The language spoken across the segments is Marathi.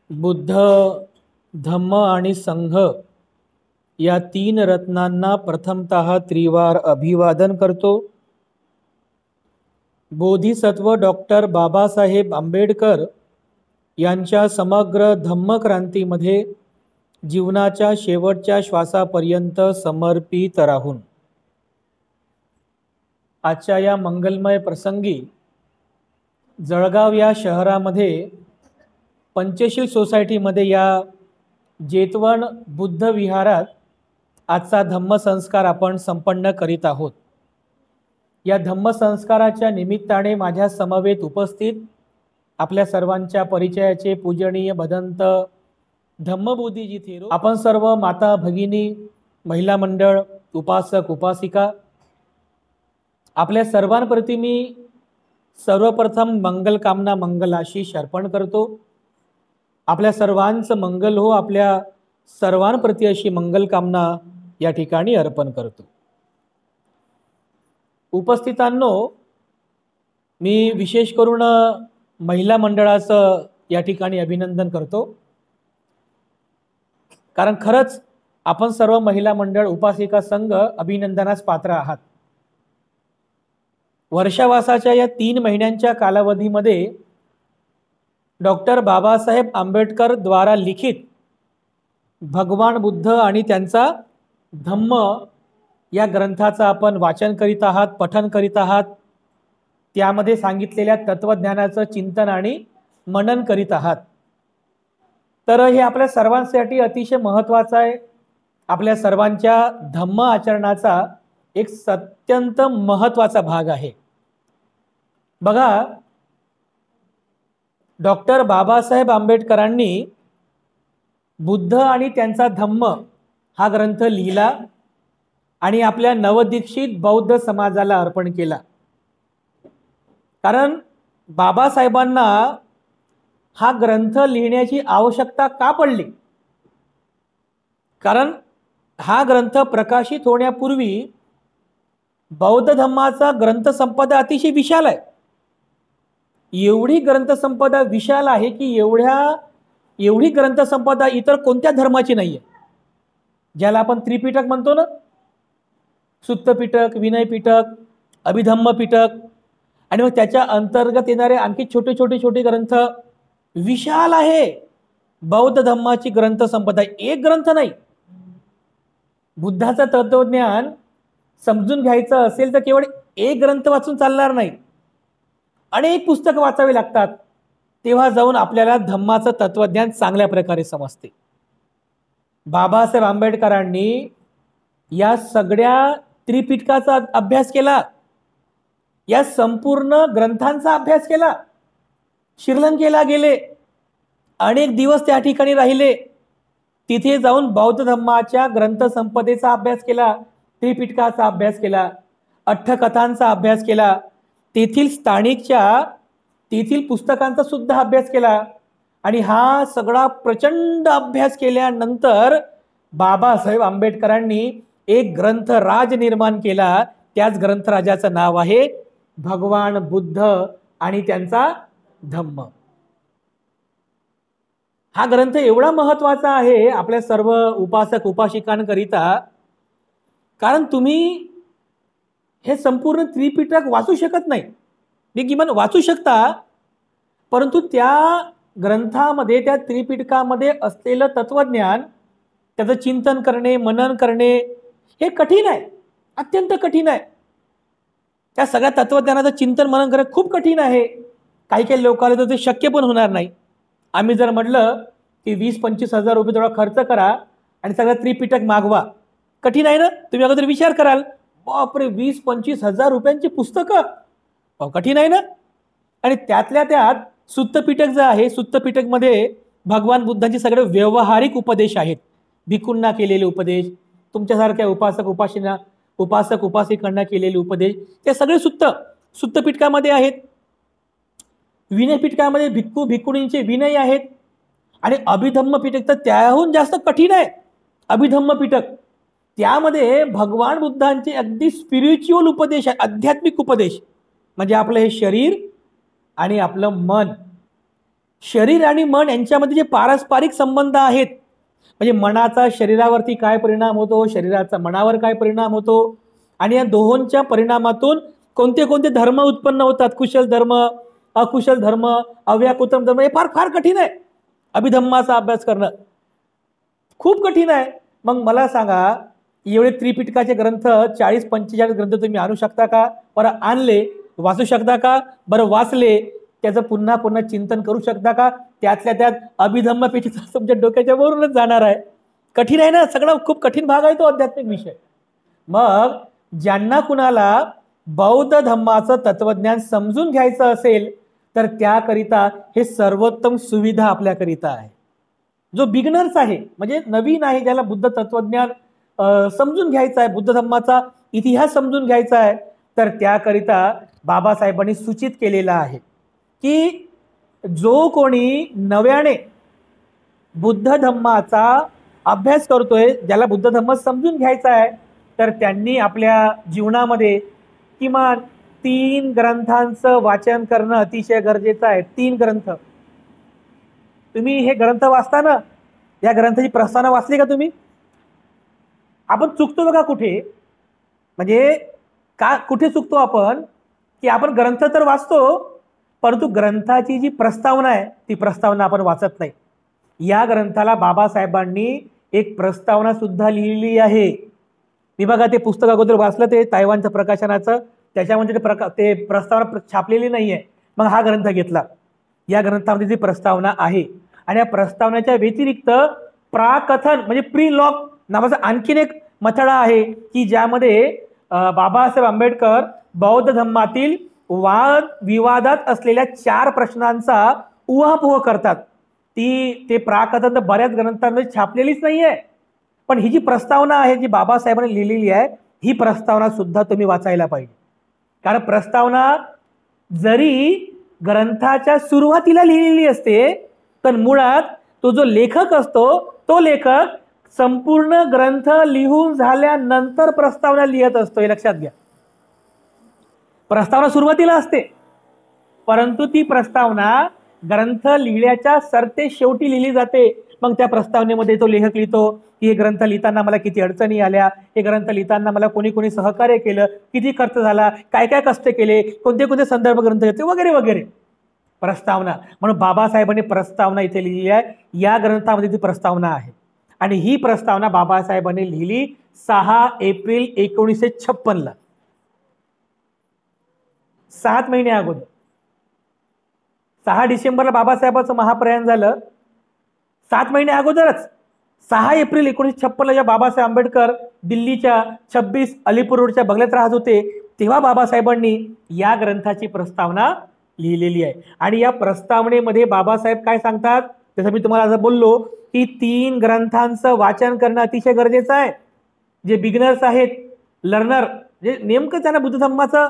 बुद्ध, धम्म आणि संघ या तीन रत्नांना प्रथमतः त्रिवार अभिवादन करतो। बोधिसत्व डॉक्टर बाबासाहेब आंबेडकर यांच्या समग्र धम्मक्रांतीमध्ये जीवनाच्या शेवटच्या श्वासापर्यंत समर्पित राहून आजच्या या मंगलमय प्रसंगी जळगाव या शहरामध्ये पंचशील सोसायटीमध्ये या जेतवण बुद्ध विहारात आजचा धम्मसंस्कार आपण संपन्न करीत आहोत। या धम्मसंस्काराच्या निमित्ताने माझ्या समवेत उपस्थित आपल्या सर्वांच्या परिचयाचे पूजनीय भदंत धम्मबोधीजी थेरो, आपण सर्व माता भगिनी, महिला मंडळ, उपासक उपासिका, आपल्या सर्वांप्रती मी सर्वप्रथम मंगल कामना मंगल आशीष अर्पण करतो। आपल्या सर्वांचं मंगल हो, आपल्या सर्वांप्रती अशी मंगल कामना या ठिकाणी अर्पण करतो। उपस्थितांनो, मी विशेष करून महिला मंडळाचं या ठिकाणी अभिनंदन करतो, कारण खरंच आपण सर्व महिला मंडळ उपासिका संघ अभिनंदनास पात्र आहात। वर्षावासाच्या या 3 महिन्यांच्या कालावधीमध्ये डॉक्टर बाबासाहेब आंबेडकर द्वारा लिखित भगवान बुद्ध आणि त्यांचा धम्म या ग्रंथाचं आपण वाचन करीत आहात, पठन करीत आहात। त्यामध्ये सांगितलेल्या तत्वज्ञानाचं चिंतन आणि मनन करीत आहात। तर हे आपल्या सर्वांसाठी अतिशय महत्त्वाचं आहे। आपल्या सर्वांच्या धम्म आचरणाचा एक अत्यंत महत्त्वाचा भाग आहे। बघा, डॉक्टर बाबासाहेब आंबेडकरांनी बुद्ध आणि त्यांचा धम्म हा ग्रंथ लिहिला आणि आपल्या नवदीक्षित बौद्ध समाजाला अर्पण केला। कारण बाबासाहेबांना हा ग्रंथ लिहिण्याची आवश्यकता का पडली? कारण हा ग्रंथ प्रकाशित होण्यापूर्वी बौद्ध धम्माचा ग्रंथसंपदा अतिशय विशाल आहे। एवढी ग्रंथसंपदा विशाल आहे की एवढी ग्रंथसंपदा इतर कोणत्या धर्माची नाही आहे। ज्याला आपण त्रिपिटक म्हणतो ना, सुत्त पिटक, विनय पिटक, अभिधम्म पिटक, आणि मग त्याच्या अंतर्गत येणारे आणखी छोटे छोटे ग्रंथ विशाल आहे। बौद्ध धम्माची ग्रंथसंपदा एक ग्रंथ नाही। बुद्धाचं तत्वज्ञान समजून घ्यायचं असेल तर केवळ एक ग्रंथ वाचून चालणार नाही, अनेक पुस्तकं वाचावी लागतात, तेव्हा जाऊन आपल्याला धम्माचं तत्वज्ञान चांगल्या प्रकारे समजते। बाबासाहेब आंबेडकरांनी या सगळ्या त्रिपिटकाचा अभ्यास केला, या संपूर्ण ग्रंथांचा अभ्यास केला, श्रीलंकेला गेले, अनेक दिवस त्या ठिकाणी राहिले, तिथे जाऊन बौद्ध धम्माच्या ग्रंथसंपदेचा अभ्यास केला, त्रिपिटकाचा अभ्यास केला, अठ्ठकथांचा अभ्यास केला, तेथील पुस्तकांचा सुद्धा अभ्यास केला। आणि हा सगळा प्रचंड अभ्यास केल्यानंतर बाबासाहेब आंबेडकरांनी एक ग्रंथराज निर्माण केला। त्याच ग्रंथराजाचं नाव आहे भगवान बुद्ध आणि त्यांचा धम्म। हा ग्रंथ एवढा महत्त्वाचा आहे आपल्या सर्व उपासक उपासिकांकरिता, कारण तुम्ही हे संपूर्ण त्रिपिटक वाचू शकत नाही। मी किमान वाचू शकता, परंतु त्या ग्रंथामध्ये, त्या त्रिपिटकामध्ये असलेलं तत्वज्ञान, त्याचं चिंतन करणे, मनन करणे हे कठीण आहे, अत्यंत कठीण आहे। त्या सगळ्या तत्वज्ञानाचं चिंतन मनन करणे खूप कठीण आहे। काही लोकांना तर ते शक्य पण होणार नाही। आम्ही जर म्हटलं की 20-25 हजार रुपये थोडा खर्च करा आणि सगळं त्रिपिटक मागवा, कठीण आहे ना? तुम्ही अगोदर विचार कराल, बापरे 20-25 हजार रुपयांची पुस्तकं, कठीण आहे ना? आणि त्यातल्या त्यात सुत्तपिटक जे आहे, सुत्तपिटकमध्ये भगवान बुद्धांचे सगळे व्यवहारिक उपदेश आहेत, भिक्खूंना केलेले उपदेश, तुमच्यासारख्या उपासक उपासिकांना केलेले उपदेश, ते सगळे सुत्तपिटकामध्ये आहेत। विनय पिटकामध्ये भिक्खू भिक्खुणींचे विनय आहेत, आणि अभिधम्म पिटक तर त्याहून जास्त कठीण आहे। अभिधम्म पिटक त्यामध्ये भगवान बुद्धांचे अगदी स्पिरिच्युअल उपदेश आहेत, आध्यात्मिक उपदेश, म्हणजे आपलं हे शरीर आणि आपलं मन शरीर आणि मन यांच्यामध्ये जे पारस्परिक संबंध आहेत, म्हणजे मनाचा शरीरावरती काय परिणाम होतो, शरीराचा मनावर काय परिणाम होतो, आणि या दोहोंच्या परिणामातून कोणते कोणते धर्म उत्पन्न होतात, कुशल धर्म, अकुशल धर्म, अव्याकृतम धर्म, हे फार फार कठीण आहे. अभिधम्माचा अभ्यास करणं खूप कठीण आहे. मग मला सांगा, एवढे त्रिपिटकाचे ग्रंथ 40-45 ग्रंथ तुम्ही आणू शकता का? बरं आणले, वाचू शकता का? बरं वाचले, त्याचं पुन्हा पुन्हा चिंतन करू शकता का? त्यातल्या त्यात अभिधम्मपेक्षा तुमच्या डोक्याच्या वरूनच जाणार आहे. कठीण आहे ना, सगळं खूप कठीण भाग आहे तो आध्यात्मिक विषय. मग ज्यांना कुणाला बौद्ध धम्माचं तत्वज्ञान समजून घ्यायचं असेल तर त्याकरिता हे सर्वोत्तम सुविधा आपल्याकरिता आहे. जो बिगनर्स आहे, म्हणजे नवीन आहे, ज्याला बुद्ध तत्वज्ञान समजून घ्यायचा आहे, बुद्ध धम्माचा इतिहास समजून घ्यायचा आहे, तर त्याकरिता बाबासाहेबांनी सूचित केलेला आहे की जो कोणी नव्याने बुद्ध धम्माचा अभ्यास करतोय, ज्याला बुद्ध धम्म समजून घ्यायचा आहे, तर त्यांनी आपल्या जीवनामध्ये किमान 3 ग्रंथांचं वाचन करणं अतिशय गरजेचं आहे. 3 ग्रंथ. तुम्ही हे ग्रंथ वाचताना या ग्रंथाची प्रस्तावना वाचली का तुम्ही? आपण चुकतो बघा कुठे, म्हणजे का कुठे चुकतो आपण, की आपण ग्रंथ तर वाचतो परंतु ग्रंथाची जी प्रस्तावना आहे ती प्रस्तावना आपण वाचत नाही. या ग्रंथाला बाबासाहेबांनी एक प्रस्तावना सुद्धा लिहिली आहे. मी बघा ते पुस्तक अगोदर वाचलं, ते तायवानचं प्रकाशनाचं, त्याच्यामध्ये ते प्रस्तावना छापलेली नाही आहे. मग हा ग्रंथ घेतला, या ग्रंथामध्ये जी प्रस्तावना आहे, आणि या प्रस्तावनेच्या व्यतिरिक्त प्राकथन म्हणजे प्री लॉग नावाचा आणखीन एक मथळा आहे की ज्यामध्ये बाबासाहेब आंबेडकर बौद्ध धम्मातील वाद विवादात असलेल्या 4 प्रश्नांचा उहापोह करतात. ते प्राकथन तर बऱ्याच ग्रंथांमध्ये छापलेलीच नाही आहे, पण ही जी प्रस्तावना आहे जी बाबासाहेबांनी लिहिलेली आहे, ही प्रस्तावना सुद्धा तुम्ही वाचायला पाहिजे. कारण प्रस्तावना जरी ग्रंथाच्या सुरुवातीला लिहिलेली असते, तर मुळात तो जो लेखक असतो तो लेखक संपूर्ण ग्रंथ लिहून झाल्यानंतर प्रस्तावना लिहित असतो, हे लक्षात घ्या. प्रस्तावना सुरुवातीला असते परंतु ती प्रस्तावना ग्रंथ लिहिल्याच्या सरते शेवटी लिहिली जाते. मग त्या प्रस्तावनेमध्ये तो लेखक लिहितो की हे ग्रंथ लिहिताना मला किती अडचणी आल्या, हे ग्रंथ लिहिताना मला कोणी कोणी सहकार्य केलं, किती खर्च झाला, काय काय कष्ट केले, कोणते कोणते संदर्भ ग्रंथ घेतले, वगैरे वगैरे. प्रस्तावना म्हणून बाबासाहेबांनी प्रस्तावना इथे लिहिली आहे. या ग्रंथामध्ये ती प्रस्तावना आहे, आणि ही प्रस्तावना बाबासाहेबांनी लिहिली 6 एप्रिल 1956 7 महिने अगोदर. 6 डिसेंबरला बाबासाहेबांचं महाप्रयाण झालं, 7 महिने अगोदरच 6 एप्रिल 1956 जेव्हा बाबासाहेब आंबेडकर दिल्लीच्या 26 अलीपूर रोडच्या बंगल्यात राहत होते, तेव्हा बाबासाहेबांनी या ग्रंथाची प्रस्तावना लिहिलेली आहे. आणि या प्रस्तावनेमध्ये बाबासाहेब काय सांगतात, जसं मी तुम्हाला आज बोललो की 3 ग्रंथांचं वाचन करणं अतिशय गरजेचं आहे. जे बिगनर्स आहेत, लर्नर, जे नेमकं त्यांना बुद्ध धम्माचं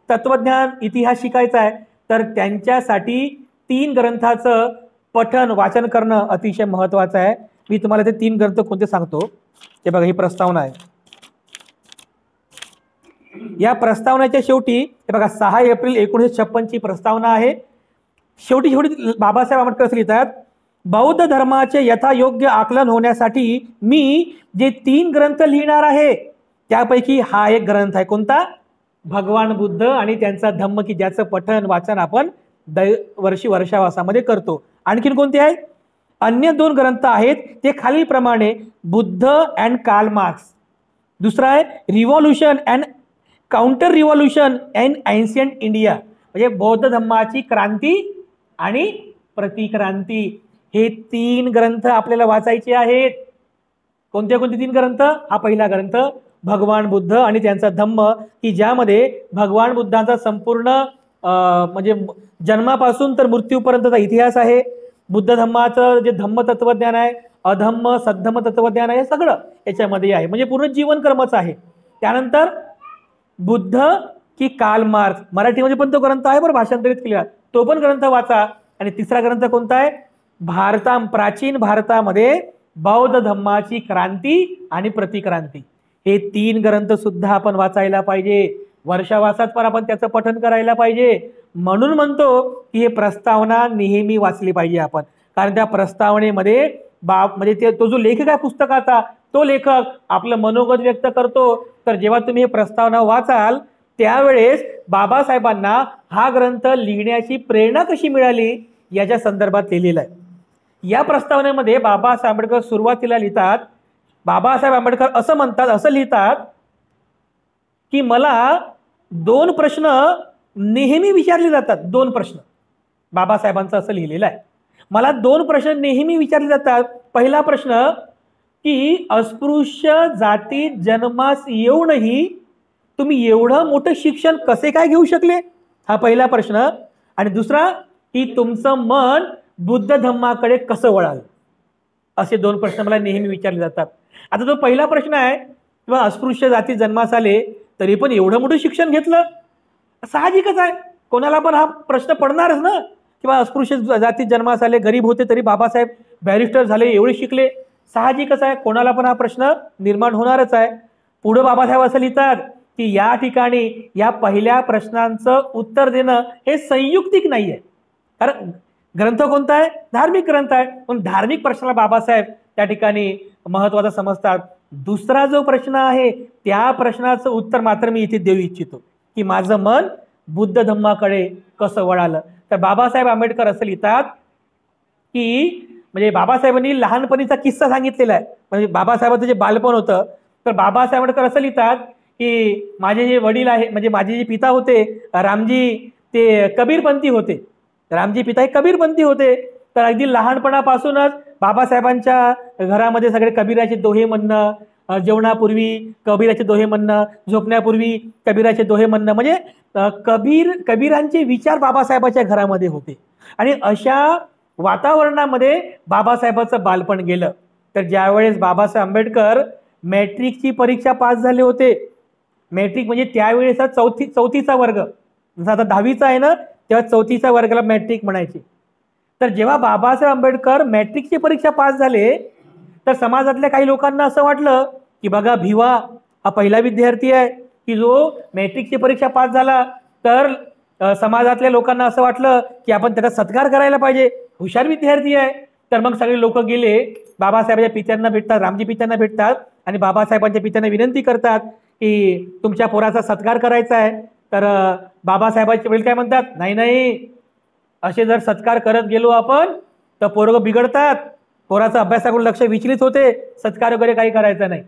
तत्वज्ञान इतिहास शिकायचा आहे, तर त्यांच्यासाठी 3 ग्रंथाचं पठन वाचन करणं अतिशय महत्त्वाचं आहे. मी तुम्हाला ते 3 ग्रंथ कोणते सांगतो. हे बघा, ही प्रस्तावना आहे. या प्रस्तावनेच्या शेवटी हे बघा 6 एप्रिल 1956 ची प्रस्तावना आहे. शेवटी शेवटी बाबासाहेब आंबेडकर लिहितात, बौद्ध धर्माचे यथायोग्य आकलन होण्यासाठी मी जे 3 ग्रंथ लिहिणार आहे त्यापैकी हा एक ग्रंथ आहे. कोणता? भगवान बुद्ध आणि त्यांचा धम्म, की ज्याचं पठन वाचन आपण वर्षावासामध्ये करतो. आणखीन कोणते आहेत? अन्य 2 ग्रंथ आहेत ते खालीलप्रमाणे, बुद्ध अँड कार्ल मार्क्स. दुसरा आहे revolution and counter revolution in ancient India, म्हणजे बौद्ध धम्माची क्रांती आणि प्रतिक्रांती. हे 3 ग्रंथ आपल्याला वाचायचे आहेत. कोणते कोणते 3 ग्रंथ? हा पहिला ग्रंथ भगवान बुद्ध आणि त्यांचा धम्म, की ज्यामध्ये भगवान बुद्धांचा संपूर्ण म्हणजे जन्मापासून तर मृत्यूपर्यंतचा इतिहास आहे. बुद्ध धम्माचं जे धम्म तत्वज्ञान आहे, अधम्म सद्धम्म तत्वज्ञान आहे, सगळं याच्यामध्ये आहे, म्हणजे पूर्ण जीवनकर्मच आहे. त्यानंतर बुद्ध की कार्ल मार्क्स, मराठीमध्ये पण तो ग्रंथ आहे बरं, भाषांतरित केला, तो पण ग्रंथ वाचा. आणि तिसरा ग्रंथ कोणता आहे? प्राचीन भारतामध्ये बौद्ध धम्माची क्रांती आणि प्रतिक्रांती. हे 3 ग्रंथ सुद्धा आपण वाचायला पाहिजे. वर्षावासात पण आपण त्याचं पठन करायला पाहिजे. म्हणून म्हणतो की हे प्रस्तावना नेहमी वाचली पाहिजे आपण, कारण त्या प्रस्तावनेमध्ये म्हणजे तो जो लेखक आहे पुस्तकाचा, तो लेखक आपलं मनोगत व्यक्त करतो. तर जेव्हा तुम्ही हे प्रस्तावना वाचाल त्यावेळेस बाबासाहेबांना हा ग्रंथ लिहिण्याची प्रेरणा कशी मिळाली याच्या संदर्भात लिहिलेलं आहे. या प्रस्तावनेमध्ये बाबासाहेब आंबेडकर सुरुवातीला लिहितात, बाबासाहेब आंबेडकर असं म्हणतात, असं लिहितात की मला 2 प्रश्न नेहमी विचारले जातात. 2 प्रश्न बाबासाहेबांचं असं लिहिलेलं आहे, मला 2 प्रश्न नेहमी विचारले जातात. पहिला प्रश्न की अस्पृश्य जाती जन्मास येऊनही तुम्ही एवढं मोठं शिक्षण कसे काय घेऊ शकले, हा पहिला प्रश्न. आणि दुसरा की तुमचं मन बुद्ध धम्माकडे कसं वळालं. असे 2 प्रश्न मला नेहमी विचारले जातात. आता जो पहिला प्रश्न आहे किंवा अस्पृश्य जाती जन्मास आले तरी पण एवढं मोठं शिक्षण घेतलं, साहजिकच आहे, कोणाला पण हा प्रश्न पडणारच ना. किंवा अस्पृश्य जाती जन्मास आले, गरीब होते तरी बाबासाहेब बॅरिस्टर झाले, एवढे शिकले, साहजिकच आहे, कोणाला पण हा प्रश्न निर्माण होणारच आहे. पुढे बाबासाहेब असं लिहितात की या ठिकाणी या पहिल्या प्रश्नांचं उत्तर देणं हे संयुक्तिक नाहीये, कारण ग्रंथ कोणता आहे, धार्मिक ग्रंथ आहे, पण धार्मिक प्रश्नाला बाबासाहेब त्या ठिकाणी महत्वाचा समजतात. दुसरा जो प्रश्न आहे त्या प्रश्नाचं उत्तर मात्र मी इथे देऊ इच्छितो की माझं मन बुद्ध धम्माकडे कसं वळालं. तर बाबासाहेब आंबेडकर असं लिहितात की म्हणजे बाबासाहेबांनी लहानपणीचा किस्सा सांगितलेला आहे, म्हणजे बाबासाहेबांचं जे बालपण होतं, तर बाबासाहेब आंबेडकर असं लिहितात की माझे जे वडील आहे, म्हणजे माझे जे पिता होते रामजी, ते कबीरपंथी होते. रामजी पिता हे कबीरपंथी होते. तर अगदी लहानपणापासूनच बाबासाहेबांच्या घरामध्ये सगळे कबीराचे दोहे म्हणणं, जेवणापूर्वी कबीराचे दोहे म्हणणं, झोपण्यापूर्वी कबीराचे दोहे म्हणणं, म्हणजे कबीरांचे विचार बाबासाहेबांच्या घरामध्ये होते. आणि अशा वातावरणामध्ये बाबासाहेबांचं बालपण गेलं. तर ज्यावेळेस बाबासाहेब आंबेडकर मॅट्रिकची परीक्षा पास झाले होते, मॅट्रिक म्हणजे त्यावेळेस चौथीचा वर्ग, जसं आता 10वीचा आहे ना, तेव्हा 4थीच्या वर्गाला मॅट्रिक म्हणायचे. तर जेव्हा बाबासाहेब आंबेडकर मॅट्रिकची परीक्षा पास झाले तर समाजातल्या काही लोकांना असं वाटलं की बघा भिवा हा पहिला विद्यार्थी आहे की जो मॅट्रिकची परीक्षा पास झाला, तर समाजातल्या लोकांना असं वाटलं की आपण त्याचा सत्कार करायला पाहिजे, हुशार विद्यार्थी आहे. तर मग सगळे लोक गेले बाबासाहेबांच्या पित्यांना भेटतात, रामजी पित्यांना भेटतात आणि बाबासाहेबांच्या पित्यांना विनंती करतात की तुमच्या पोराचा सत्कार करायचा आहे. तर बाबासाहेबांचे वडील काय म्हणतात, नाही नाही, असे जर सत्कार करत गेलो आपण तर पोरं बिघडतात, पोराचा अभ्यासाकडून लक्ष विचलित होते, सत्कार वगैरे काही करायचा नाही.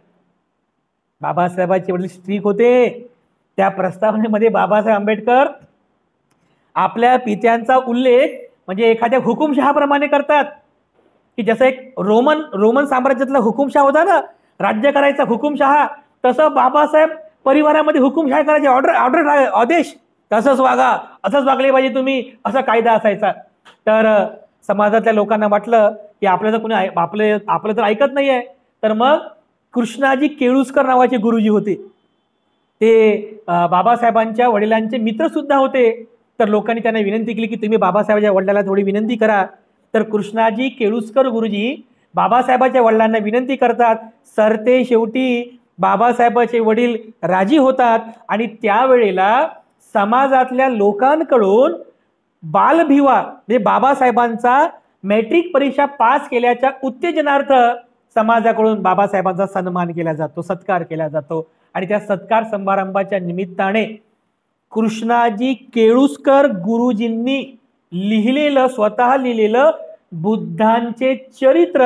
बाबासाहेबांचे वडील स्ट्रिक होते. त्या प्रस्तावनेमध्ये बाबासाहेब आंबेडकर आपल्या पित्यांचा उल्लेख म्हणजे एखाद्या हुकुमशहाप्रमाणे करतात की जसं एक रोमन साम्राज्यातला हुकुमशहा होता ना, राज्य करायचा हुकुमशहा, तसं बाबासाहेब परिवारामध्ये हुकुमशाही करायचे, ऑर्डर आदेश, तसंच वागा, असंच वागले पाहिजे तुम्ही, असा कायदा असायचा. तर समाजातल्या लोकांना वाटलं की आपलं तर कोणी आपलं तर ऐकत नाही आहे. तर मग कृष्णाजी केळुस्कर नावाचे गुरुजी होते, ते बाबासाहेबांच्या वडिलांचे मित्र सुद्धा होते. तर लोकांनी त्यांना विनंती केली की तुम्ही बाबासाहेबांच्या वडिलांना थोडी विनंती करा. तर कृष्णाजी केळुस्कर गुरुजी बाबासाहेबांच्या वडिलांना विनंती करतात. सरते शेवटी बाबासाहेबांचे वडील राजी होतात आणि त्यावेळेला समाजातल्या लोकांकडून बालभिवा म्हणजे बाबासाहेबांचा मॅट्रिक परीक्षा पास केल्याच्या उत्तेजनार्थ समाजाकडून बाबासाहेबांचा सन्मान केला जातो, सत्कार केला जातो. आणि त्या सत्कार समारंभाच्या निमित्ताने कृष्णाजी केळुस्कर गुरुजींनी स्वतः लिहिलेलं बुद्धांचे चरित्र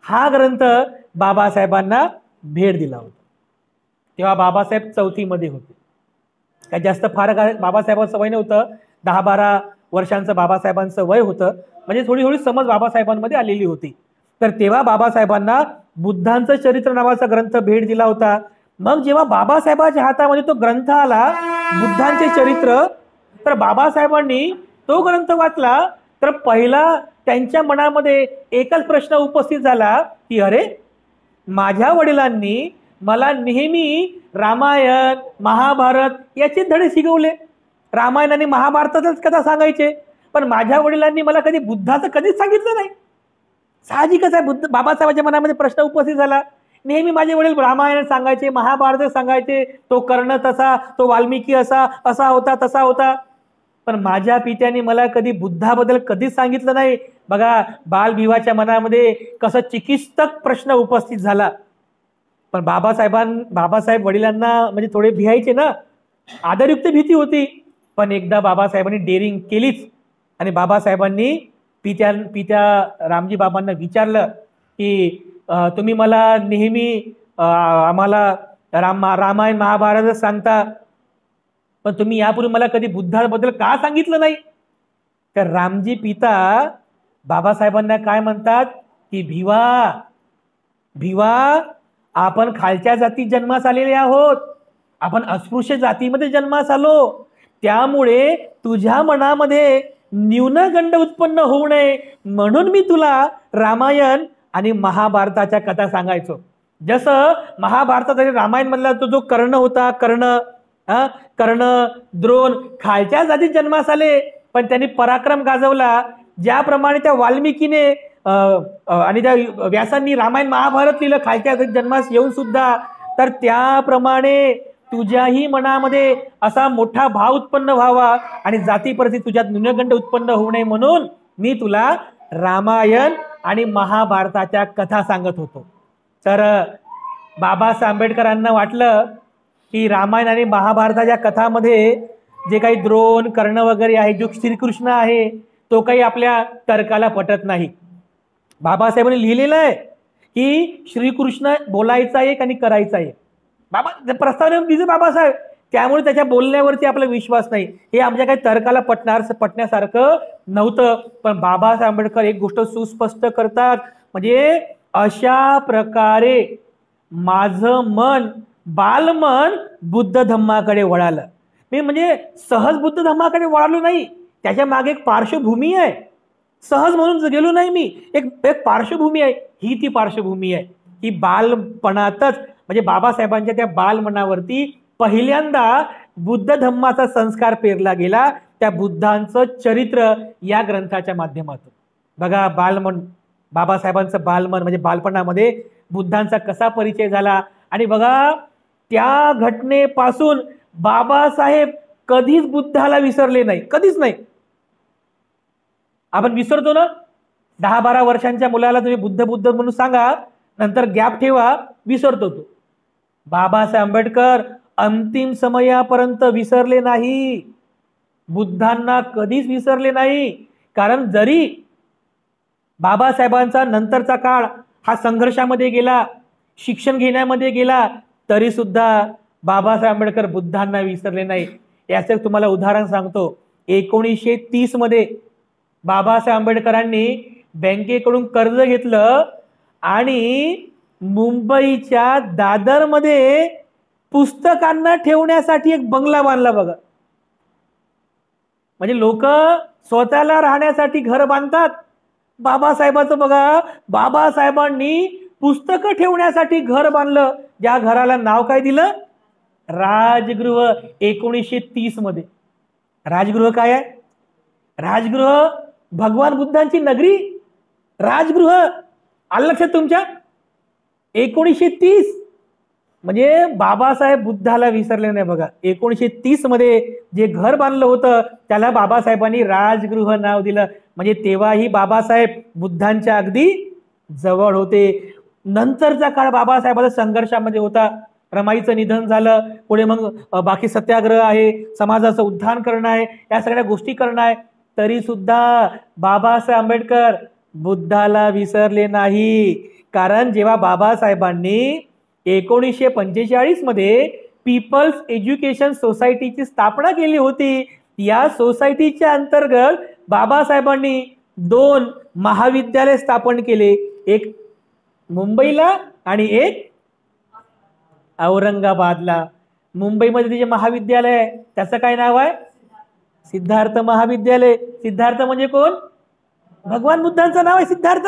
हा ग्रंथ बाबासाहेबांना भेट दिला होता. तेव्हा बाबासाहेब 4थीमध्ये होते. काय जास्त फार बाबासाहेबांचं वय नव्हतं, 10-12 वर्षांचं बाबासाहेबांचं वय होतं, म्हणजे थोडी थोडी समज बाबासाहेबांमध्ये आलेली होती. तर तेव्हा बाबासाहेबांना बुद्धांचं चरित्र नावाचा ग्रंथ भेट दिला होता. मग जेव्हा बाबासाहेबांच्या हातामध्ये तो ग्रंथ आला बुद्धांचे चरित्र, तर बाबासाहेबांनी तो ग्रंथ वाचला. तर पहिला त्यांच्या मनामध्ये एकच प्रश्न उपस्थित झाला की अरे, माझ्या वडिलांनी मला नेहमी रामायण महाभारत याचे धडे शिकवले, रामायण आणि महाभारतातच कथा सांगायचे, पण माझ्या वडिलांनी मला कधी बुद्धाचं कधीच सांगितलं नाही. साहजिकच आहे, बाबासाहेबांच्या मनामध्ये प्रश्न उपस्थित झाला. नेहमी माझे वडील रामायण सांगायचे, महाभारत सांगायचे, तो कर्ण तसा, तो वाल्मिकी असा होता, तसा होता. पण माझ्या पित्याने मला कधी बुद्धाबद्दल कधीच सांगितलं नाही. बघा, बालभिवाच्या मनामध्ये कसं चिकित्सक प्रश्न उपस्थित झाला. पण बाबासाहेब वडिलांना म्हणजे थोडे भियायचे ना, आदरयुक्त भीती होती. पण एकदा बाबासाहेबांनी डेअरिंग केलीच आणि बाबासाहेबांनी पित्या रामजी बाबांना विचारलं की तुम्ही मला नेहमी आम्हाला रामायण महाभारत सांगता, पण तुम्ही यापूर्वी मला कधी बुद्धाबद्दल का सांगितलं नाही? तर रामजी पिता बाबासाहेबांना काय म्हणतात की भिवा, आपण खालच्या जाती जन्मास आलेले आहोत, आपण अस्पृश्य जातीमध्ये जन्मास आलो, त्यामुळे तुझ्या मनामध्ये न्यूनगंड उत्पन्न होऊ नये म्हणून मी तुला रामायण आणि महाभारताच्या कथा सांगायचो. जसं महाभारतात आणि रामायण मधला तो जो कर्ण होता, कर्ण द्रोण खालच्या जातीत जन्मास आले, पण त्यांनी पराक्रम गाजवला. ज्याप्रमाणे त्या वाल्मिकीने आणि त्या व्यासांनी रामायण महाभारत लिहिलं खालच्या जातीत जन्मास येऊन सुद्धा, तर त्याप्रमाणे तुझ्याही मनामध्ये असा मोठा भाव उत्पन्न व्हावा आणि जातीप्रती तुझ्यात न्यूनगंड उत्पन्न होऊ नये म्हणून मी तुला रामायण आणि महाभारताच्या कथा सांगत होतो. तर बाबासाहेब आंबेडकरांना वाटलं की रामायण आणि महाभारताच्या कथामध्ये जे काही द्रोण कर्ण वगैरे आहे, जो श्रीकृष्ण आहे, तो काही आपल्या तर्काला पटत नाही. बाबासाहेबांनी लिहिलेलं आहे की श्रीकृष्ण बोलायचा एक आणि करायचा एक. प्रस्तावना दिली बाबासाहेब, त्यामुळे त्याच्या बोलण्यावरती आपला विश्वास नाही. हे आमच्या काही तर्काला पटण्यासारखं नव्हतं. पण बाबासाहेब आंबेडकर एक गोष्ट सुस्पष्ट करतात, म्हणजे अशा प्रकारे माझं मन बालमन बुद्ध धम्माकडे वळालं. मी म्हणजे सहज बुद्ध धम्माकडे वळालो नाही, त्याच्या मागे एक पार्श्वभूमी आहे. सहज म्हणून गेलो नाही मी, एक पार्श्वभूमी आहे. ही ती पार्श्वभूमी आहे की बालपणातच म्हणजे बाबासाहेबांच्या त्या बालमनावरती पहिल्यांदा बुद्ध धम्माचा संस्कार पेरला गेला, त्या बुद्धांचं चरित्र या ग्रंथाच्या माध्यमातून. बघा, बाबासाहेबांचं बालमन म्हणजे बालपणामध्ये बुद्धांचा कसा परिचय झाला. आणि बघा, त्या घटनेपासून बाबासाहेब कधीच बुद्धाला विसरले नाही, कधीच नाही. आपण विसरतो ना, 10-12 वर्षांच्या मुलाला तुम्ही बुद्ध बुद्ध म्हणून सांगा, नंतर गॅप ठेवा, विसरतो तो. बाबासाहेब आंबेडकर अंतिम समयापर्यंत विसरले नाही, बुद्धांना कधीच विसरले नाही. कारण जरी बाबासाहेबांचा नंतरचा काळ हा संघर्षामध्ये गेला, शिक्षण घेण्यामध्ये गेला, तरी सुद्धा बाबासाहेब आंबेडकर बुद्धांना विसरले नाही. याचं तुम्हाला उदाहरण सांगतो. 1930 मध्ये बाबासाहेब आंबेडकरांनी बँकेकडून कर्ज घेतलं आणि मुंबईच्या दादरमध्ये पुस्तकांना ठेवण्यासाठी एक बंगला बांधला. बघा, म्हणजे लोक स्वतःला राहण्यासाठी घर बांधतात. बाबासाहेबांचं बघा, बाबासाहेबांनी पुस्तकं ठेवण्यासाठी घर बांधलं. ज्या घराला नाव काय दिलं? राजगृह. 1930 मध्ये. राजगृह काय आहे? राजगृह भगवान बुद्धांची नगरी. राजगृह आलं लक्षात तुमच्या? 1930 म्हणजे बाबासाहेब बुद्धाला विसरले नाही. बघा, 1930 मध्ये जे घर बांधलं होतं त्याला बाबासाहेबांनी राजगृह नाव दिलं. म्हणजे तेव्हाही बाबासाहेब बुद्धांच्या अगदी जवळ होते. नंतरचा काळ बाबासाहेबांचा संघर्षामध्ये होता. रमाईचं निधन झालं, पुढे मग बाकी सत्याग्रह आहे, समाजाचं उद्धार करणं आहे, या सगळ्या गोष्टी करणं आहे. तरी सुद्धा बाबासाहेब आंबेडकर बुद्धाला विसरले नाही. कारण जेव्हा बाबासाहेबांनी 1945 मध्ये पीपल्स एज्युकेशन सोसायटीची स्थापना केली होती, या सोसायटीच्या अंतर्गत बाबासाहेबांनी 2 महाविद्यालय स्थापन केले, एक मुंबईला आणि एक औरंगाबादला. मुंबईमध्ये जे महाविद्यालय आहे त्याचं काय नाव आहे? सिद्धार्थ महाविद्यालय. सिद्धार्थ म्हणजे कोण? भगवान बुद्धांचं नाव आहे सिद्धार्थ.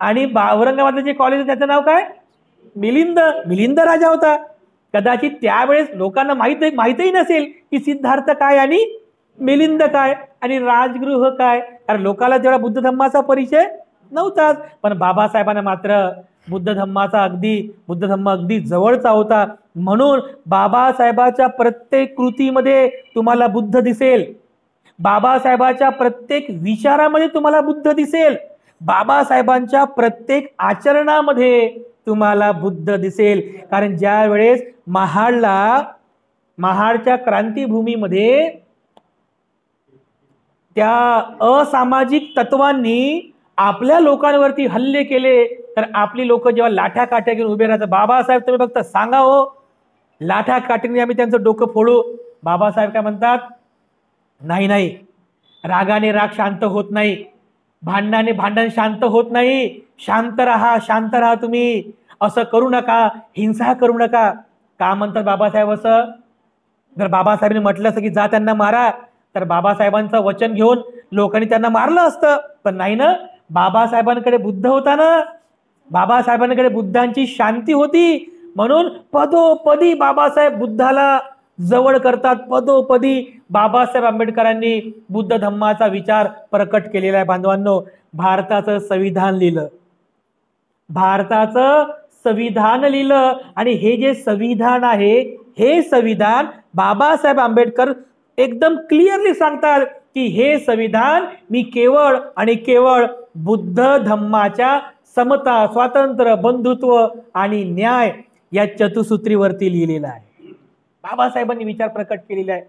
आणि औरंगाबादला जे कॉलेज आहे त्याचं नाव काय? मिलिंद राजा होता. कदाचित त्यावेळेस लोकांना माहितही नसेल की सिद्धार्थ काय आणि मिलिंद काय आणि राजगृह काय, कारण लोकांना तेवढा बुद्ध धम्माचा परिचय नव्हताच. पण बाबासाहेबांना मात्र बुद्ध धम्म अगदी जवळचा होता. म्हणून बाबासाहेबाच्या प्रत्येक कृतीमध्ये तुम्हाला बुद्ध दिसेल. बाबासाहेबांच्या प्रत्येक विचारामध्ये तुम्हाला बुद्ध दिसेल, बाबासाहेबांच्या प्रत्येक आचरणामध्ये तुम्हाला बुद्ध दिसेल. कारण ज्या वेळेस महाडच्या क्रांतीभूमीमध्ये त्या असामाजिक तत्वांनी आपल्या लोकांवरती हल्ले केले, तर आपली लोक जेव्हा लाठ्या काठ्या घेऊन उभे राहतात, बाबासाहेब तुम्ही फक्त सांगा हो, लाठ्या काठ्याने आम्ही त्यांचं डोकं फोडू. बाबासाहेब काय म्हणतात, नाही नाही, रागाने राग शांत होत नाही, भांडणाने भांडण शांत होत नाही, शांत राहा तुम्ही, असं करू नका, हिंसा करू नका. का म्हणतात बाबासाहेब असं? जर बाबासाहेबांनी म्हटलं असं की जा त्यांना मारा, तर बाबासाहेबांचं वचन घेऊन लोकांनी त्यांना मारलं असतं. पण नाही ना, बाबासाहेबांकडे बुद्ध होता ना, बाबासाहेबांकडे बुद्धांची शांती होती, म्हणून पदोपदी बाबासाहेब बुद्धाला जवळ करतात. पदोपदी बाबासाहेब आंबेडकरांनी बुद्ध धम्माचा विचार प्रकट केलेला आहे. बांधवांनो, भारताचं संविधान लिहिलं, भारताचं संविधान लिहिलं, आणि हे जे संविधान आहे, हे संविधान बाबासाहेब आंबेडकर एकदम क्लिअरली सांगतात की हे संविधान मी केवळ आणि केवळ बुद्ध धम्माच्या समता, स्वातंत्र्य, बंधुत्व आणि न्याय या चतुसूत्रीवरती लिहिलेलं आहे. बाबासाहेबांनी विचार प्रकट केलेला आहे.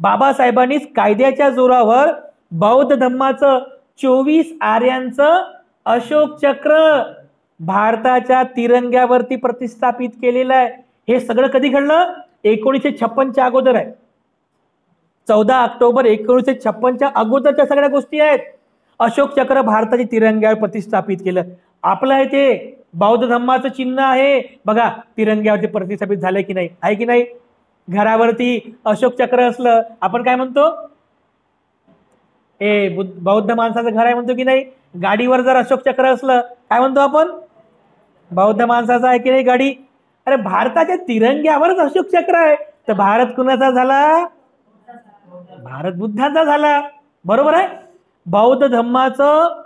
बाबासाहेबांनीच कायद्याच्या जोरावर बौद्ध धम्माचं 24 आर्यांचं अशोक चक्र भारताच्या तिरंग्यावरती प्रतिष्ठापित केलेलं आहे. हे सगळं कधी घडलं? 1956च्या अगोदर आहे. 14 ऑक्टोबर 1956च्या अगोदरच्या सगळ्या गोष्टी आहेत. अशोक चक्र भारताच्या तिरंग्यावर प्रतिष्ठापित केलं. आपलं आहे ते बौद्ध धम्माचं चिन्ह आहे बघा, तिरंग्यावरती प्रतिष्ठापित झालंय की नाही, आहे की नाही? घरावरती अशोक चक्र असलं आपण काय म्हणतो, बौद्ध माणसाचं घर आहे म्हणतो की नाही? गाडीवर जर अशोक चक्र असलं काय म्हणतो आपण? बौद्ध माणसाचा आहे की नाही गाडी? अरे भारताच्या तिरंग्यावरच अशोक चक्र आहे, तर भारत कुणाचा झाला? भारत बुद्धाचा झाला. बरोबर आहे. बौद्ध धम्माचं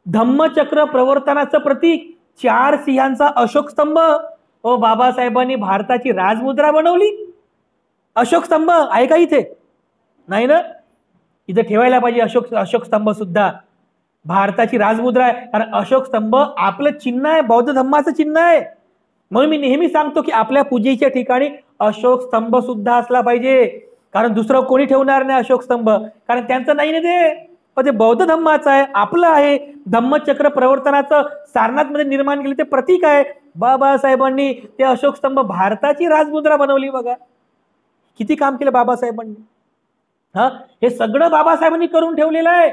धम्मचक्र प्रवर्तनाचं प्रतीक 4 सिंहांचा अशोक स्तंभ. ओ, बाबासाहेबांनी भारताची राजमुद्रा बनवली. अशोक स्तंभ आहे का इथे? नाही ना, इथे ठेवायला पाहिजे अशोक स्तंभ सुद्धा. भारताची राजमुद्रा आहे, कारण अशोक स्तंभ आपलं चिन्ह आहे, बौद्ध धम्माचं चिन्ह आहे. म्हणून मी नेहमी सांगतो की आपल्या पूजेच्या ठिकाणी अशोक स्तंभ सुद्धा असला पाहिजे, कारण दुसरं कोणी ठेवणार नाही अशोक स्तंभ, कारण त्यांचं नाही ना ते, पण ते बौद्ध धम्माचं आहे, आपलं आहे. धम्मचक्र प्रवर्तनाचं सारनाथमध्ये निर्माण केले ते प्रतीक आहे. बाबासाहेबांनी ते अशोक स्तंभ भारताची राजमुद्रा बनवली. बघा किती काम केलं बाबासाहेबांनी. हे सगळं बाबासाहेबांनी करून ठेवलेलं आहे.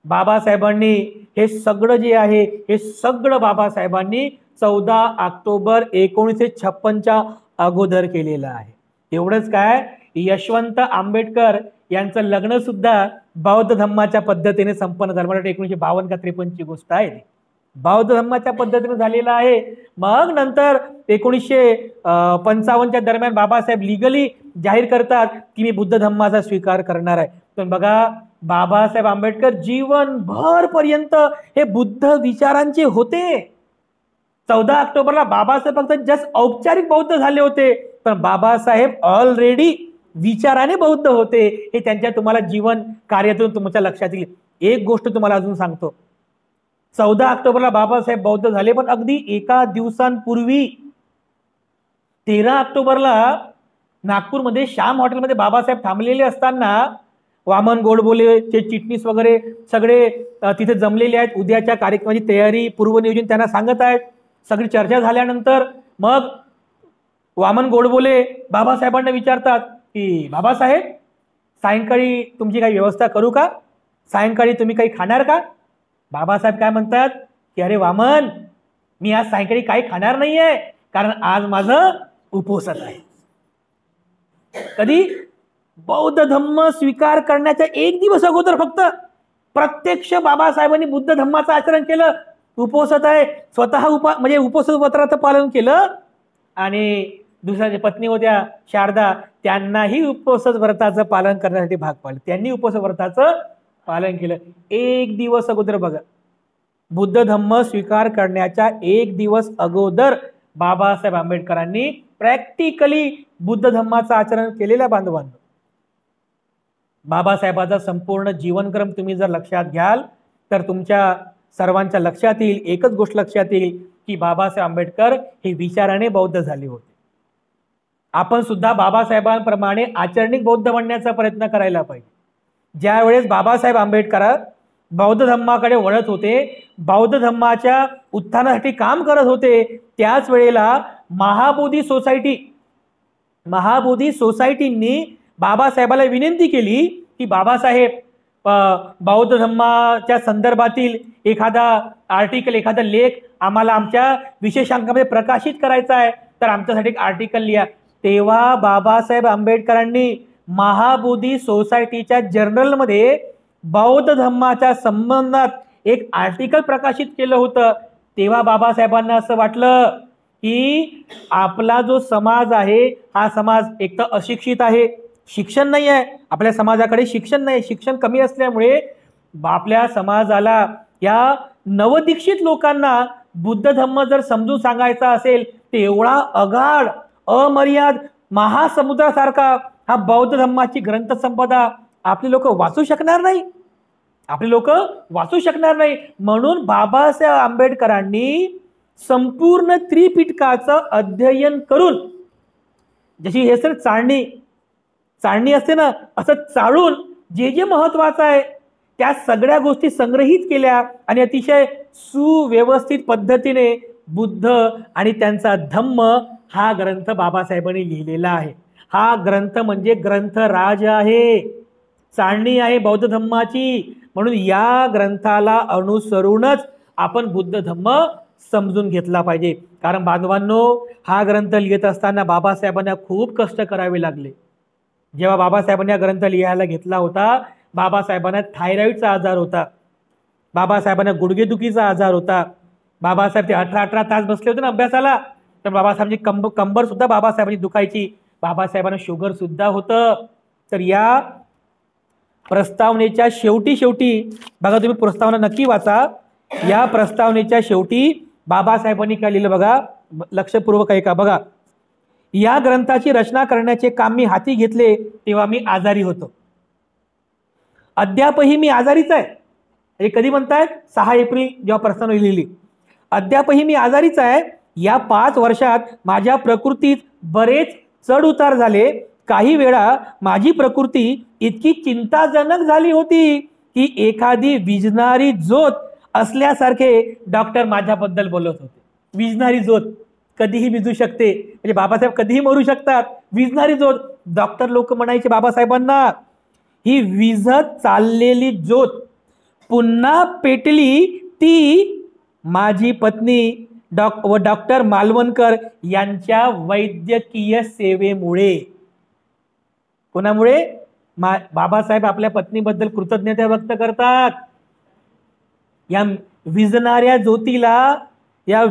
बाबासाहेबांनी हे सगळं जे आहे, हे सगळं बाबासाहेबांनी 14 ऑक्टोबर 1956च्या अगोदर केलेलं आहे. एवढंच काय, यशवंत आंबेडकर यांचं लग्न सुद्धा बौद्ध धम्माच्या पद्धतीने संपन्न झालं. मला 1952 का 53 ची गोष्ट आहे, बौद्ध धम्माच्या पद्धतीने झालेलं आहे. मग नंतर 1955च्या दरम्यान बाबासाहेब लिगली जाहीर करतात की मी बुद्ध धम्माचा स्वीकार करणार आहे. पण बघा, बाबासाहेब आंबेडकर जीवनभर पर्यंत हे बुद्ध विचारांचे होते. 14 ऑक्टोबरला बाबासाहेब फक्त जस्ट औपचारिक बौद्ध झाले होते, पण बाबासाहेब ऑलरेडी विचाराने बौद्ध होते. हे त्यांच्या तुम्हाला जीवन कार्यातून तुमच्या लक्षात येईल. एक गोष्ट तुम्हाला अजून सांगतो, 14 ऑक्टोबरला बाबासाहेब बौद्ध झाले, पण अगदी एका दिवसांपूर्वी 13 ऑक्टोबरला नागपूरमध्ये श्याम हॉटेलमध्ये बाबासाहेब थांबलेले असताना वामन गोडबोलेचे चिटणीस वगैरे सगळे तिथे जमलेले आहेत. उद्याच्या कार्यक्रमाची तयारी, पूर्वनियोजन त्यांना सांगत आहेत. सगळी चर्चा झाल्यानंतर मग वामन गोडबोले बाबासाहेबांना विचारतात की बाबासाहेब, सायंकाळी तुमची काही व्यवस्था करू का? सायंकाळी तुम्ही काही खाणार का? बाबासाहेब काय म्हणतात की अरे वामन, मी आज सायंकाळी काही खाणार नाहीये, कारण आज माझं उपोषण आहे. कधी? बौद्ध धम्म स्वीकार करण्याच्या 1 दिवस अगोदर फक्त प्रत्यक्ष बाबासाहेबांनी बुद्ध धम्माचं आचरण केलं. उपोषण आहे, स्वतः म्हणजे उपोषण पत्राचं पालन केलं, आणि दुसऱ्या पत्नी होत्या शारदा, त्यांनाही उपोषण व्रताचं पालन करण्यासाठी भाग पाडलं. त्यांनी उपोषण व्रताचं पालन केलं. 1 दिवस अगोदर बघा, बुद्ध धम्म स्वीकार करण्याच्या 1 दिवस अगोदर बाबासाहेब आंबेडकरांनी प्रॅक्टिकली बुद्ध धम्माचं आचरण केलेल्या बांधवांना. बाबासाहेबांचा संपूर्ण जीवनक्रम तुम्ही जर लक्षात घ्याल तर तुमच्या सर्वांच्या लक्षात येईल, एकच गोष्ट लक्षात येईल की बाबासाहेब आंबेडकर हे विचाराने बौद्ध झाले होते. आपण सुद्धा बाबासाहेबांप्रमाणे आचरणिक बौद्ध बनण्याचा प्रयत्न करायला पाहिजे. ज्या वेळेस बाबासाहेब आंबेडकर बौद्ध धम्माकडे वळत होते, बौद्ध धम्माच्या उत्थानासाठी काम करत होते, त्याच वेळेला महाबोधी सोसायटींनी बाबासाहेबाला विनंती केली की बाबासाहेब, बौद्ध धम्माच्या संदर्भातील एखादा आर्टिकल, एखादा लेख आम्हाला आमच्या विशेषांकामध्ये प्रकाशित करायचा आहे, तर आमच्यासाठी एक आर्टिकल लिहा. तेव्हा बाबासाहेब आंबेडकरांनी महाबोधी सोसायटीच्या जर्नलमध्ये बौद्ध धम्माच्या संबंधात एक आर्टिकल प्रकाशित केलं होतं. तेव्हा बाबासाहेबांना असं वाटलं की आपला जो समाज आहे हा समाज एक तर अशिक्षित आहे, शिक्षण नाही आहे, आपल्या समाजाकडे शिक्षण नाही, शिक्षण कमी असल्यामुळे आपल्या समाजाला, या नवदीक्षित लोकांना बुद्ध धम्म जर समजून सांगायचा असेल तर एवढा अगाध, अमर्याद महासमुद्रासारखा हा बौद्ध धम्माची ग्रंथसंपदा आपले लोक वाचू शकणार नाही. म्हणून बाबासाहेब आंबेडकरांनी संपूर्ण त्रिपिटकाचं अध्ययन करून, जशी हे सर चाळणी असते ना, असं चाळून जे जे महत्वाचं आहे त्या सगळ्या गोष्टी संग्रहित केल्या आणि अतिशय सुव्यवस्थित पद्धतीने बुद्ध आणि त्यांचा धम्म हा ग्रंथ बाबासाहेबांनी लिहिलेला आहे. हा ग्रंथ म्हणजे ग्रंथराज आहे, चाळणी आहे बौद्ध धम्माची. म्हणून या ग्रंथाला अनुसरूनच आपण बुद्ध धम्म समजून घेतला पाहिजे. कारण बांधवांनो, हा ग्रंथ लिहित असताना बाबासाहेबांना खूप कष्ट करावे लागले. जेव्हा बाबासाहेबांनी हा ग्रंथ लिहायला घेतला होता, बाबासाहेबांना थायरॉइडचा आजार होता, बाबासाहेबांना गुडघेदुखीचा आजार होता. बाबासाहेब ते 18 तास बसले होते ना अभ्यासाला, तर बाबासाहेबांची कंबर सुद्धा बाबासाहेबांची दुखायची. बाबासाहेबांना शुगर सुद्धा होतं. तर या प्रस्तावनेच्या शेवटी बघा, तुम्ही प्रस्तावना नक्की वाचा. या प्रस्तावनेच्या शेवटी बाबासाहेबांनी काय लिहिलं बघा, लक्षपूर्वक ऐका बघा. या ग्रंथाची रचना करण्याचे काम मी हाती घेतले तेव्हा मी आजारी होतो. अद्यापही मी आजारीच आहे. हे कधी म्हणतायत? 6 एप्रिल जेव्हा प्रस्तावना लिहिली. अद्यापही मी आजारीच आहे. या 5 वर्षात माझ्या प्रकृतीत बरेच चढ उतार झाले. काही वेळा माझी प्रकृती इतकी चिंताजनक झाली होती की एखादी विझणारी ज्योत असल्यासारखे डॉक्टर माझ्याबद्दल बोलत होते. विझणारी ज्योत कधीही विझू शकते, म्हणजे बाबासाहेब कधीही मरू शकतात. विझणारी ज्योत, डॉक्टर लोक म्हणायचे बाबासाहेबांना, ही विझत चाललेली ज्योत पुन्हा पेटली ती माझी पत्नी डॉक्टर मालवणकर यांच्या वैद्यकीय सेवेमुळे. कोणामुळे? बाबासाहेब आपल्या पत्नीबद्दल कृतज्ञता व्यक्त करतात. या विझणाऱ्या ज्योतीला, या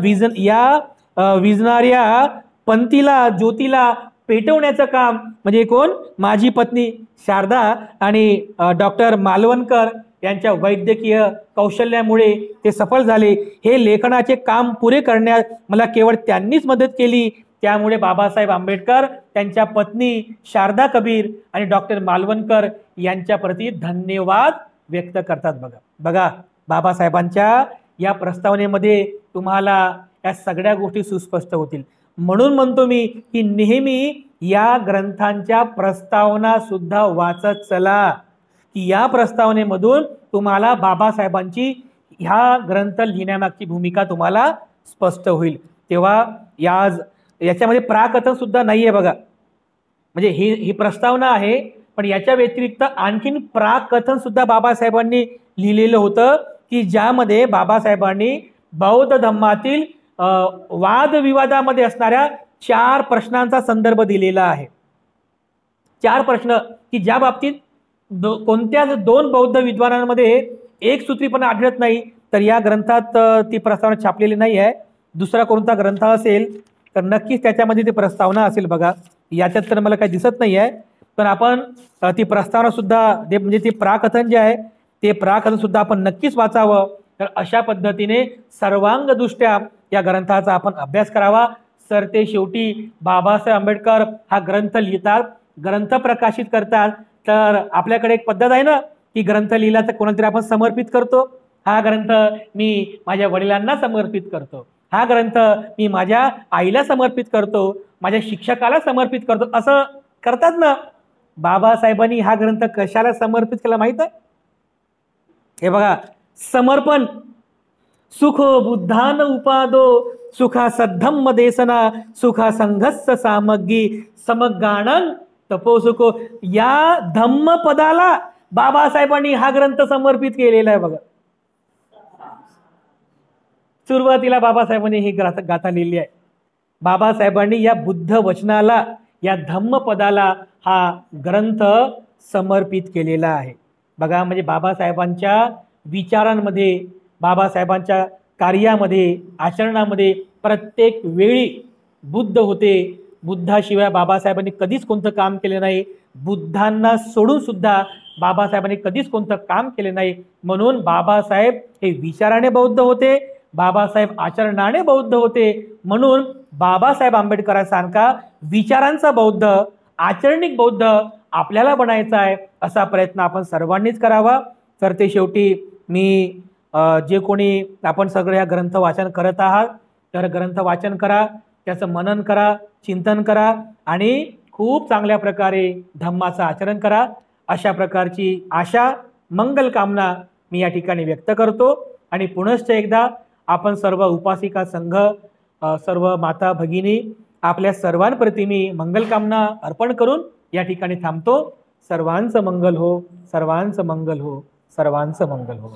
विझणाऱ्या पंथीला, ज्योतीला पेटवण्याचं काम म्हणजे कोण? माझी पत्नी शारदा आणि डॉक्टर मालवणकर यांच्या वैद्यकीय कौशल्यामुळे ते सफल झाले. हे लेखनाचे काम पुरे करण्यात मला केवळ त्यांनीच मदत केली. त्यामुळे बाबासाहेब आंबेडकर त्यांच्या पत्नी शारदा कबीर आणि डॉक्टर मालवणकर यांच्या प्रती धन्यवाद व्यक्त करतात. बघा बाबासाहेबांच्या या प्रस्तावनेमध्ये तुम्हाला या सगळ्या गोष्टी सुस्पष्ट होतील. म्हणून म्हणतो मी की नेहमी या ग्रंथांच्या प्रस्तावना सुद्धा वाचत चला, की या प्रस्तावनेमधून तुम्हाला बाबासाहेबांची ह्या ग्रंथ लिहिण्यामागची भूमिका तुम्हाला स्पष्ट होईल. तेव्हा याच्यामध्ये प्राकथन सुद्धा नाहीये बघा, म्हणजे ही प्रस्तावना आहे, पण याच्या व्यतिरिक्त आणखीन प्राकथन सुद्धा बाबासाहेबांनी लिहिलेलं होतं, की ज्यामध्ये बाबासाहेबांनी बौद्ध धम्मातील वादविवादामध्ये असणाऱ्या 4 प्रश्नांचा संदर्भ दिलेला आहे. 4 प्रश्न की ज्या बाबतीत कोणत्याच 2 बौद्ध विद्वानांमध्ये एकसूत्रीपणा आढळत नाही. तर या ग्रंथात ती प्रस्तावना छापलेली नाही आहे. दुसरा कोणता ग्रंथ असेल तर नक्कीच त्याच्यामध्ये ती प्रस्तावना असेल. बघा याच्यात तर मला काही दिसत नाही आहे, पण आपण ती प्रस्तावना सुद्धा म्हणजे ते प्राकथन जे आहे ते प्राकथन सुद्धा आपण नक्कीच वाचावं. तर अशा पद्धतीने सर्वांगदृष्ट्या या ग्रंथाचा आपण अभ्यास करावा. सरते शेवटी बाबासाहेब आंबेडकर हा ग्रंथ लिहितात ग्रंथ प्रकाशित करतात, तर आपल्याकडे एक पद्धत आहे ना की ग्रंथ लिहिला तर कोणातरी आपण समर्पित करतो. हा ग्रंथ मी माझ्या वडिलांना समर्पित करतो, हा ग्रंथ मी माझ्या आईला समर्पित करतो, माझ्या शिक्षकाला समर्पित करतो, असं करतात ना. बाबासाहेबांनी हा ग्रंथ कशाला समर्पित केला माहित आहे? हे बघा, समर्पण. सुखो बुद्धान उपादो सुखा सद्धम्म देसना सुखा संघस्स सामग्री समगाणन तपोसुखो. या धम्म पदाला बाबासाहेबांनी हा ग्रंथ समर्पित केलेला आहे बघा. सुरुवातीला बाबासाहेबांनी ही गाथा लिहिली आहे. बाबासाहेबांनी या बुद्ध वचनाला, या धम्म पदाला हा ग्रंथ समर्पित केलेला आहे बघा. म्हणजे बाबासाहेबांच्या विचारांमध्ये, बाबासाहेबांच्या कार्यामध्ये, आचरणामध्ये प्रत्येक वेळी बुद्ध होते. बुद्धाशिवाय बाबासाहेबांनी कधीच कोणतं काम केले नाही. बुद्धांना सोडून सुद्धा बाबासाहेबांनी कधीच कोणतं काम केले नाही. म्हणून बाबासाहेब हे विचाराने बौद्ध होते, बाबासाहेब आचरणाने बौद्ध होते. म्हणून बाबासाहेब आंबेडकरांसारखा विचारांचा बौद्ध, आचरणिक बौद्ध आपल्याला बनायचा आहे, असा प्रयत्न आपण सर्वांनीच करावा. तर ते शेवटी मी जे कोणी आपण सगळे या ग्रंथ वाचन करत आहात, तर ग्रंथ वाचन करा, त्याचं मनन करा, चिंतन करा आणि खूप चांगल्या प्रकारे धम्माचं आचरण करा, अशा प्रकारची आशा, मंगल कामना मी या ठिकाणी व्यक्त करतो. आणि पुनश्च एकदा आपण सर्व उपासिका संघ, सर्व माता भगिनी, आपल्या सर्वांप्रती मी मंगलकामना अर्पण करून या ठिकाणी थांबतो. सर्वांचं मंगल हो, सर्वांचं मंगल हो, सर्वांचं मंगल हो.